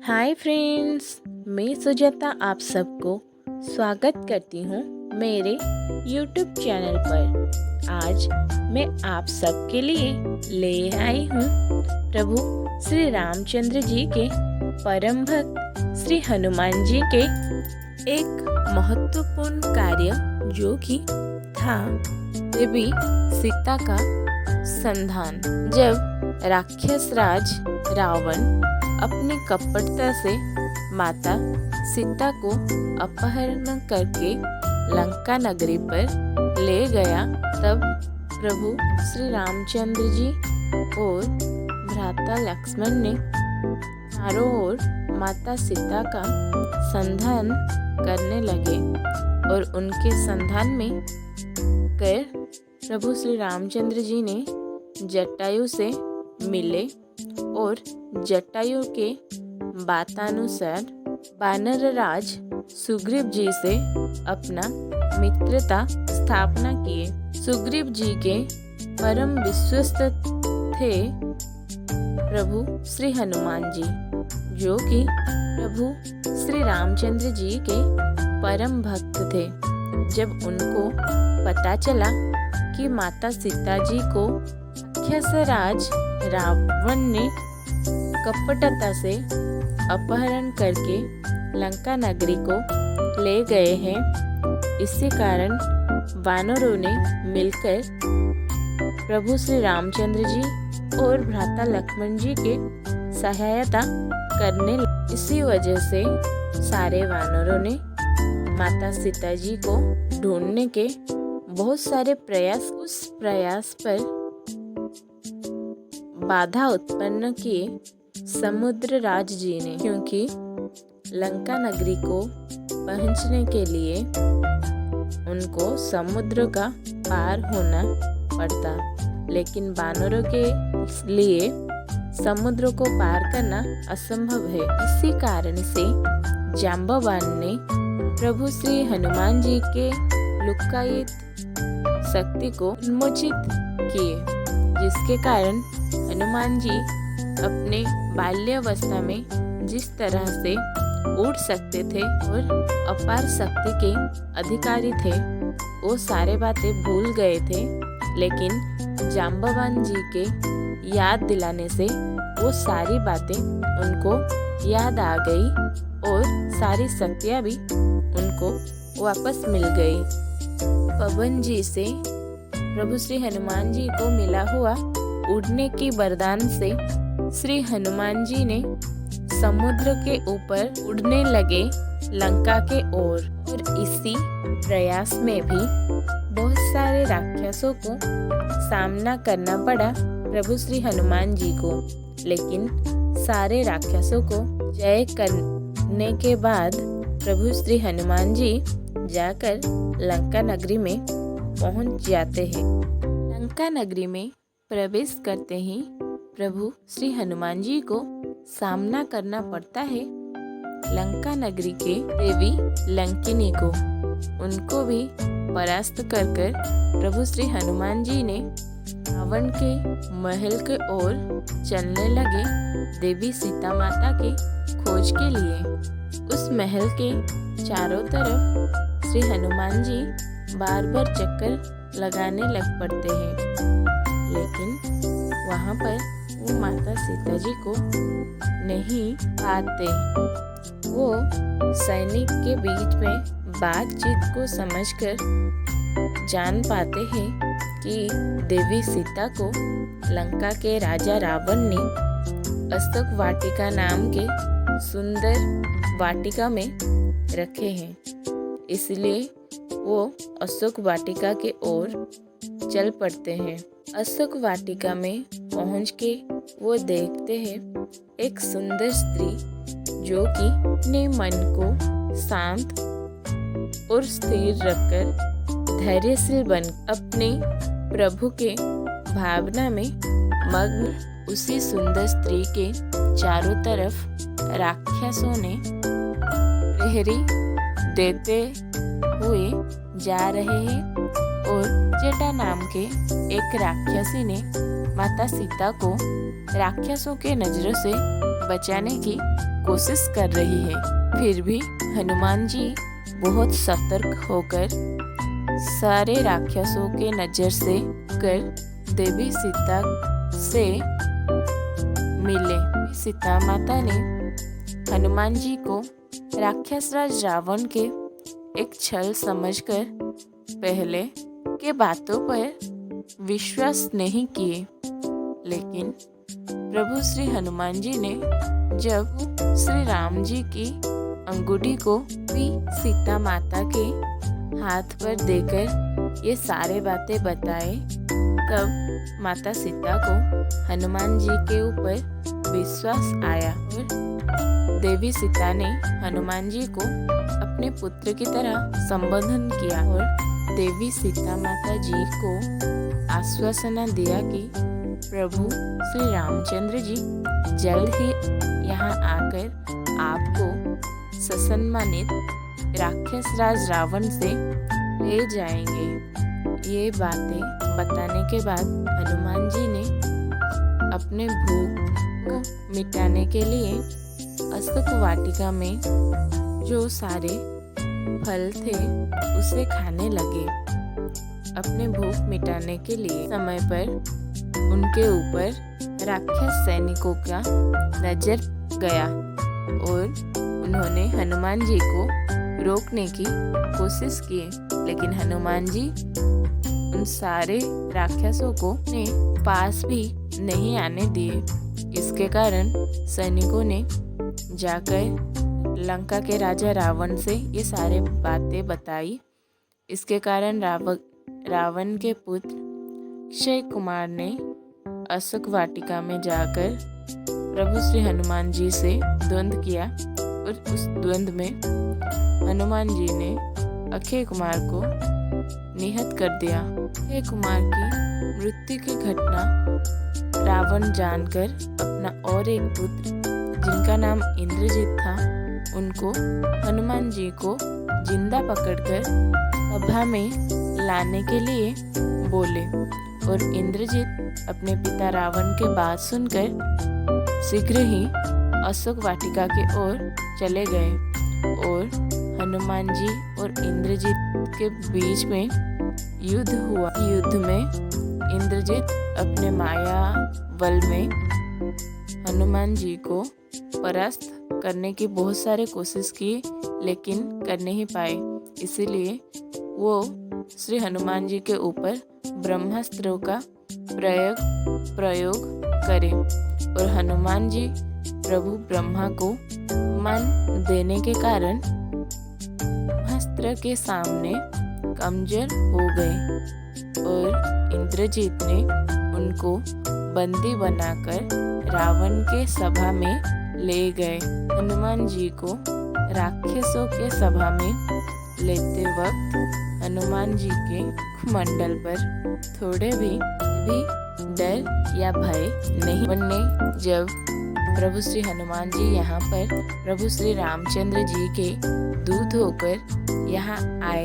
Hi friends, मैं सुजाता आप सबको स्वागत करती हूँ मेरे YouTube चैनल पर। आज मैं आप सबके लिए ले आई हूँ प्रभु श्री रामचंद्र जी के परम भक्त श्री हनुमान जी के एक महत्वपूर्ण कार्य जो कि था देवी सीता का संधान। जब राक्षस राज रावण अपनी कपटता से माता सीता को अपहरण करके लंका नगरी पर ले गया, तब प्रभु श्री रामचंद्र जी और भ्राता लक्ष्मण ने चारों ओर माता सीता का संधान करने लगे और उनके संधान में कर प्रभु श्री रामचंद्र जी ने जटायु से मिले और जटायु के बातानुसार वानर राज सुग्रीव जी से अपना मित्रता स्थापना किए। सुग्रीव जी के परम विश्वस्त थे प्रभु श्री हनुमान जी, जो कि प्रभु श्री रामचंद्र जी के परम भक्त थे। जब उनको पता चला कि माता सीता जी को राक्षस राज रावण ने कपटता से अपहरण करके लंका नगरी को ले गए हैं, इसी कारण वानरों ने मिलकर प्रभु श्री रामचंद्र जी और भ्राता लक्ष्मण जी के सहायता करने लगे। इसी वजह से सारे वानरों ने माता सीता जी को ढूंढने के बहुत सारे उस प्रयास पर बाधा उत्पन्न किए समुद्र राज जी ने, क्योंकि लंका नगरी को पहुंचने के लिए उनको समुद्र का पार होना पड़ता, लेकिन वानरों के लिए समुद्र को पार करना असंभव है। इसी कारण से जांबवान ने प्रभु श्री हनुमान जी के लुकायित शक्ति को उन्मोचित किए, जिसके कारण हनुमान जी अपने बाल्यावस्था में जिस तरह से उड़ सकते थे और अपार शक्ति के अधिकारी थे, वो सारे बातें भूल गए थे। लेकिन जांबवान जी के याद दिलाने से वो सारी बातें उनको याद आ गई और सारी शक्तियाँ भी उनको वापस मिल गई। पवन जी से प्रभु श्री हनुमान जी को मिला हुआ उड़ने की वरदान से श्री हनुमान जी ने समुद्र के ऊपर उड़ने लगे लंका के ओर। और इसी प्रयास में भी बहुत सारे राक्षसों को सामना करना पड़ा प्रभु श्री हनुमान जी को, लेकिन सारे राक्षसों को जय करने के बाद प्रभु श्री हनुमान जी जाकर लंका नगरी में पहुंच जाते हैं। लंका नगरी में प्रवेश करते ही प्रभु श्री हनुमान जी को सामना करना पड़ता है लंका नगरी के देवी लंकिनी को। उनको भी परास्त कर प्रभु श्री हनुमान जी ने रावण के महल के ओर चलने लगे देवी सीता माता के खोज के लिए। उस महल के चारों तरफ श्री हनुमान जी बार बार चक्कर लगाने लग पड़ते हैं, लेकिन वहाँ पर वो माता सीता जी को नहीं पाते। वो सैनिक के बीच में बातचीत को समझकर जान पाते हैं कि देवी सीता को लंका के राजा रावण ने अशोक वाटिका नाम के सुंदर वाटिका में रखे हैं, इसलिए वो अशोक वाटिका के ओर चल पड़ते हैं। अशोक वाटिका में पहुंच के वो देखते हैं एक सुंदर स्त्री जो कि अपने मन को शांत और स्थिर रखकर धैर्यशील बन अपने प्रभु के भावना में मग्न उसी सुंदर स्त्री के चारों तरफ राक्षसों ने प्रहरी देते हुए जा रहे हैं और जटा नाम के एक राक्षसी ने माता सीता को राक्षसों के नजरों से बचाने की कोशिश कर रही है। फिर भी हनुमान जी बहुत सतर्क होकर सारे राक्षसों के नजर से कर देवी सीता से मिले। सीता माता ने हनुमान जी को राक्षस राज रावण के एक छल समझकर पहले के बातों पर विश्वास नहीं किए, लेकिन प्रभु श्री हनुमान जी ने जब श्री राम जी की अंगूठी को भी सीता माता के हाथ पर देकर ये सारे बातें बताए, तब माता सीता को हनुमान जी के ऊपर विश्वास आया और देवी सीता ने हनुमान जी को अपने पुत्र की तरह संबोधन किया और देवी सीता माता जी को आश्वासन दिया कि प्रभु श्री रामचंद्र जी जल्द ही यहाँ आकर आपको ससम्मानित राक्षस राज रावण से ले जाएंगे। ये बातें बताने के बाद हनुमान जी ने अपने भूख को मिटाने के लिए अशोक वाटिका में जो सारे फल थे उसे खाने लगे। अपने भूख मिटाने के लिए समय पर उनके ऊपर राक्षस सैनिकों का नजर गया और उन्होंने हनुमान जी को रोकने की कोशिश की, लेकिन हनुमान जी उन सारे राक्षसों को अपने पास भी नहीं आने दिए। इसके कारण सैनिकों ने जाकर लंका के राजा रावण से ये सारे बातें बताई। इसके कारण रावण के पुत्र अक्षय कुमार ने अशोक वाटिका में जाकर प्रभु श्री हनुमान जी से द्वंद्व किया और उस द्वंद्व में हनुमान जी ने अक्षय कुमार को निहत कर दिया। अक्षय कुमार की मृत्यु की घटना रावण जानकर अपना और एक पुत्र जिनका नाम इंद्रजीत था, उनको हनुमान जी को जिंदा पकड़कर सभा में लाने के लिए बोले और इंद्रजीत अपने पिता रावण के बात सुनकर शीघ्र ही अशोक वाटिका की ओर चले गए और हनुमान जी और इंद्रजीत के बीच में युद्ध हुआ। युद्ध में इंद्रजीत अपने माया बल में हनुमान जी को परास्त करने की बहुत सारे कोशिश की, लेकिन कर नहीं पाए। इसीलिए वो श्री हनुमान जी के ऊपर ब्रह्मास्त्रों का प्रयोग करे और हनुमान जी प्रभु ब्रह्मा को मान देने के कारण अस्त्र के सामने कमजोर हो गए और इंद्रजीत ने उनको बंदी बनाकर रावण के सभा में ले गए। हनुमान जी को राक्षसों के सभा में लेते वक्त हनुमान जी के मुखमंडल पर थोड़े भी डर या भय नहीं बनने। जब प्रभु श्री हनुमान जी यहाँ पर प्रभु श्री रामचंद्र जी के दूत होकर यहाँ आए,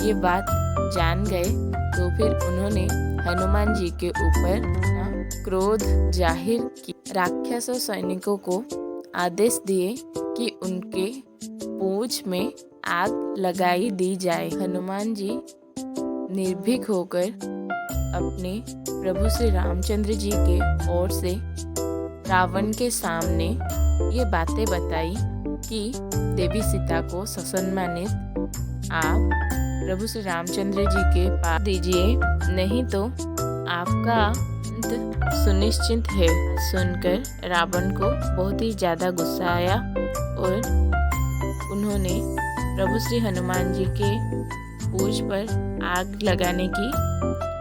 ये बात जान गए, तो फिर उन्होंने हनुमान जी के ऊपर क्रोध जाहिर किया। राक्षसों सैनिकों को आदेश दिए कि उनके पूंछ में आग लगाई दी जाए। हनुमान जी निर्भीक होकर अपने प्रभु श्री रामचंद्र जी के ओर से रावण के सामने ये बातें बताई कि देवी सीता को ससम्मानित आप प्रभु श्री रामचंद्र जी के पास दीजिए, नहीं तो आपका अंत सुनिश्चित है। सुनकर रावण को बहुत ही ज्यादा गुस्सा आया और उन्होंने प्रभु श्री हनुमान जी के पूंछ पर आग लगाने की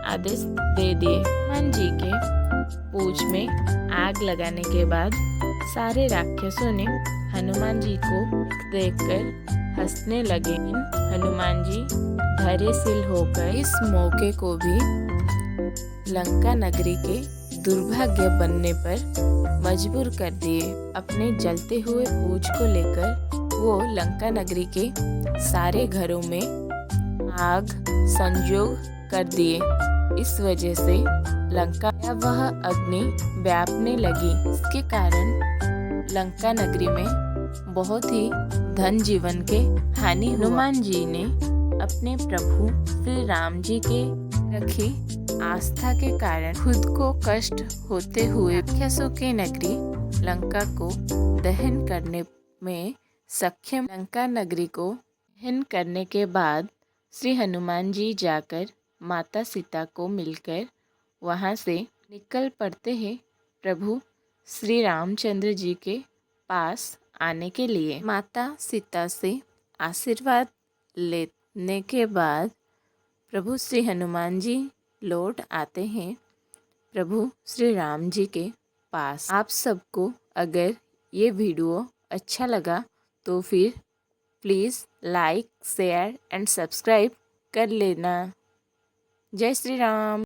आदेश दे दिए। हनुमान जी के पूंछ में आग लगाने के बाद सारे राक्षसों ने हनुमान जी को देखकर हंसने लगे। हनुमान जी धैर्यशील होकर इस मौके को भी लंका नगरी के दुर्भाग्य बनने पर मजबूर कर दिए। अपने जलते हुए पूंछ को लेकर वो लंका नगरी के सारे घरों में आग संयोग कर दिए। इस वजह से लंका वह अग्नि व्यापने लगी। इसके कारण लंका नगरी में बहुत ही धन जीवन के हानि हुआ। हनुमान जी ने अपने प्रभु श्री राम जी के रखी आस्था के कारण खुद को कष्ट होते हुए राक्षसों की नगरी लंका को दहन करने में सक्षम। लंका नगरी को दहन करने के बाद श्री हनुमान जी जाकर माता सीता को मिलकर वहां से निकल पड़ते हैं प्रभु श्री रामचंद्र जी के पास आने के लिए। माता सीता से आशीर्वाद लेने के बाद प्रभु श्री हनुमान जी लौट आते हैं प्रभु श्री राम जी के पास। आप सबको अगर ये वीडियो अच्छा लगा तो फिर please like share and subscribe कर लेना। जय श्री राम।